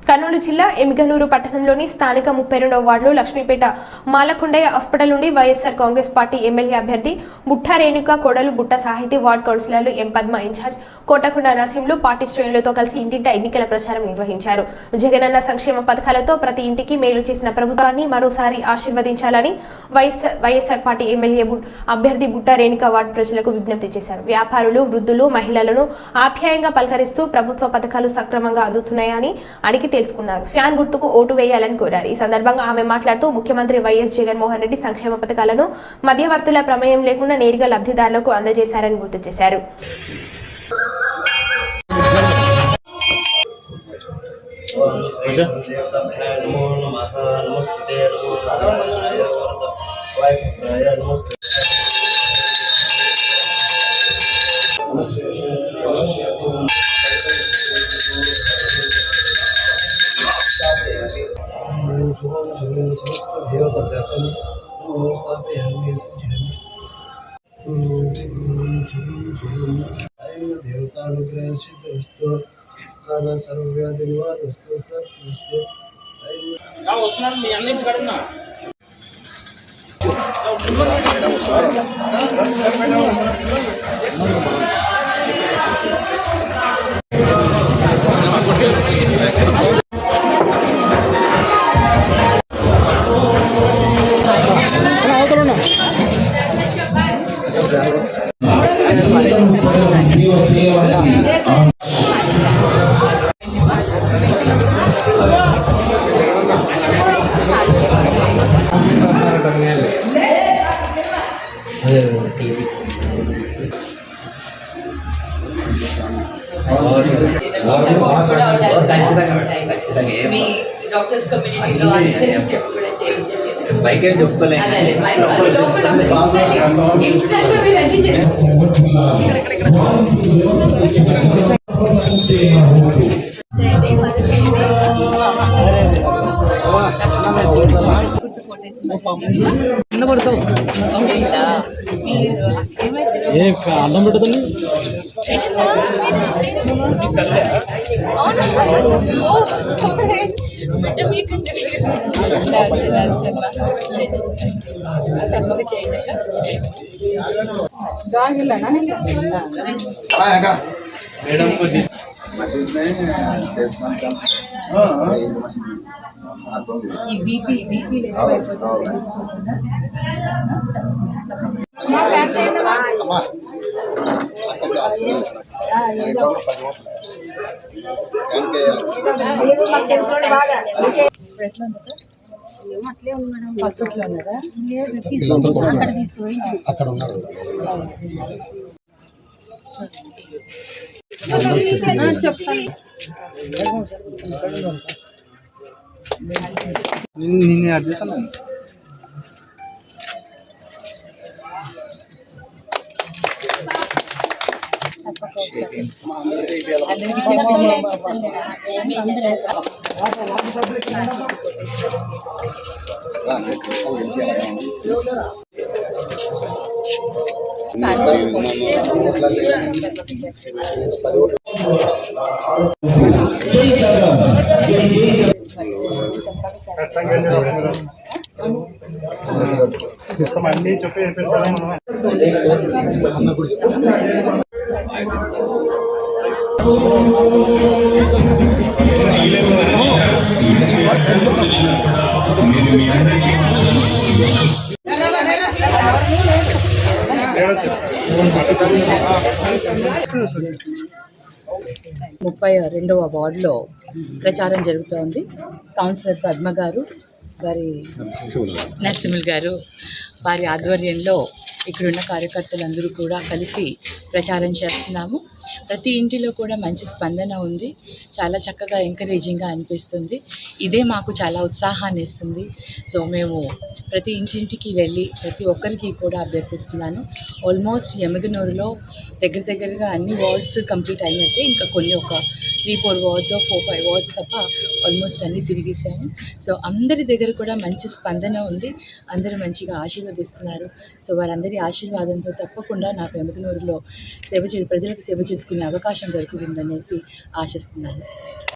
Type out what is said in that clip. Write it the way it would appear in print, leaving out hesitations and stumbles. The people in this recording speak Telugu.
కర్నూలు జిల్లా ఎమిగనూరు పట్టణంలోని స్థానిక 32వ వార్డులో లక్ష్మీపేట మాలకొండయ్య హాస్పిటల్ నుండి వైఎస్ఆర్ కాంగ్రెస్ పార్టీ ఎమ్మెల్యే అభ్యర్థి బుట్టా రేణుక కోడలు బుట్ట సాహితీ వార్డు కౌన్సిలర్లు ఎం పద్మ ఇన్ఛార్జ్ కోటకొండ నరసింహులు పార్టీ శ్రేణులతో కలిసి ఇంటింటా ఎన్నికల ప్రచారం నిర్వహించారు. జగనన్న సంక్షేమ పథకాలతో ప్రతి ఇంటికి మేలు చేసిన ప్రభుత్వాన్ని మరోసారి ఆశీర్వదించాలని వైఎస్ఆర్ పార్టీ ఎమ్మెల్యే అభ్యర్థి బుట్టా రేణుక వార్డు ప్రజలకు విజ్ఞప్తి చేశారు. వ్యాపారులు, వృద్ధులు, మహిళలను ఆప్యాయంగా పలకరిస్తూ ప్రభుత్వ పథకాలు సక్రమంగా అందుతున్నాయని అడిగి తెలుసుకున్నారు. ఫ్యాన్ గుర్తుకు ఓటు వేయాలని కోరారు. ఈ సందర్భంగా ఆమె మాట్లాడుతూ ముఖ్యమంత్రి వైఎస్ జగన్మోహన్ రెడ్డి సంక్షేమ పథకాలను మధ్యవర్తుల ప్రమేయం లేకుండా నేరుగా లబ్ధిదారులకు అందజేశారని గుర్తు చేశారు. డాక్టర్స్ కమ్యూనిటీలో బైక్ ఏం చెప్పుకోలేదు. అన్నం పెడుతుంది అట్లే ఉంది మేడం. హాస్పిటల్లో ఉన్నారా? అక్కడ ఉన్నారు. చెప్తాను. నిన్ను యాడ్ చేస్తాను. తీసుకోమని చెప్పి ముప్పై 32వ వార్డులో ప్రచారం జరుగుతోంది. కౌన్సిలర్ పద్మ గారు, వారి నరసింహులు గారు, వారి ఆధ్వర్యంలో ఇక్కడున్న కార్యకర్తలందరూ కూడా కలిసి ప్రచారం చేస్తున్నాము. ప్రతి ఇంటిలో కూడా మంచి స్పందన ఉంది. చాలా చక్కగా ఎంకరేజింగ్గా అనిపిస్తుంది. ఇదే మాకు చాలా ఉత్సాహాన్ని ఇస్తుంది. సో మేము ప్రతి ఇంటింటికి వెళ్ళి ప్రతి ఒక్కరికి కూడా అభ్యర్థిస్తున్నాను. ఆల్మోస్ట్ ఎమిగనూరులో దగ్గరగా అన్ని వార్డ్స్ కంప్లీట్ అయినట్టే. ఇంకా కొన్ని ఒక 3-4 వార్డ్స్ 4-5 వార్డ్స్ తప్ప ఆల్మోస్ట్ అన్నీ తిరిగేసాము. సో అందరి దగ్గర కూడా మంచి స్పందన ఉంది. అందరూ మంచిగా ఆశీర్వదిస్తున్నారు. సో వారందరి ఆశీర్వాదంతో తప్పకుండా నాకు ఎమిగనూరులో ప్రజలకు సేవ చేసుకునే అవకాశం దొరుకుతుందనేసి ఆశిస్తున్నాను.